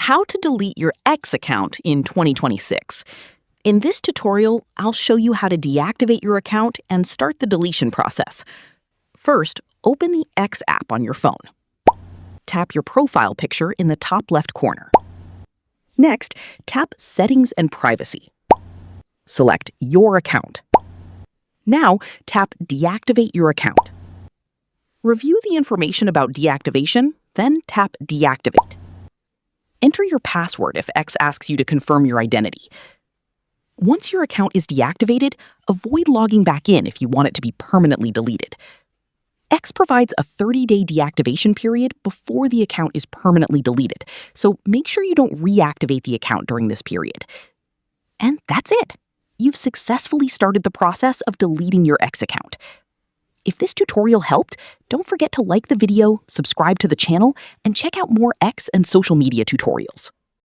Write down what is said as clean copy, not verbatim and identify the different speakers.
Speaker 1: how to delete your X account in 2026. In this tutorial, I'll show you how to deactivate your account and start the deletion process. First, open the X app on your phone. Tap your profile picture in the top left corner. Next, tap Settings and Privacy. Select Your Account. Now, tap Deactivate Your Account. Review the information about deactivation, then tap Deactivate. Enter your password if X asks you to confirm your identity. Once your account is deactivated, avoid logging back in if you want it to be permanently deleted. X provides a 30-day deactivation period before the account is permanently deleted, so make sure you don't reactivate the account during this period. And that's it! You've successfully started the process of deleting your X account. If this tutorial helped, don't forget to like the video, subscribe to the channel, and check out more X and social media tutorials.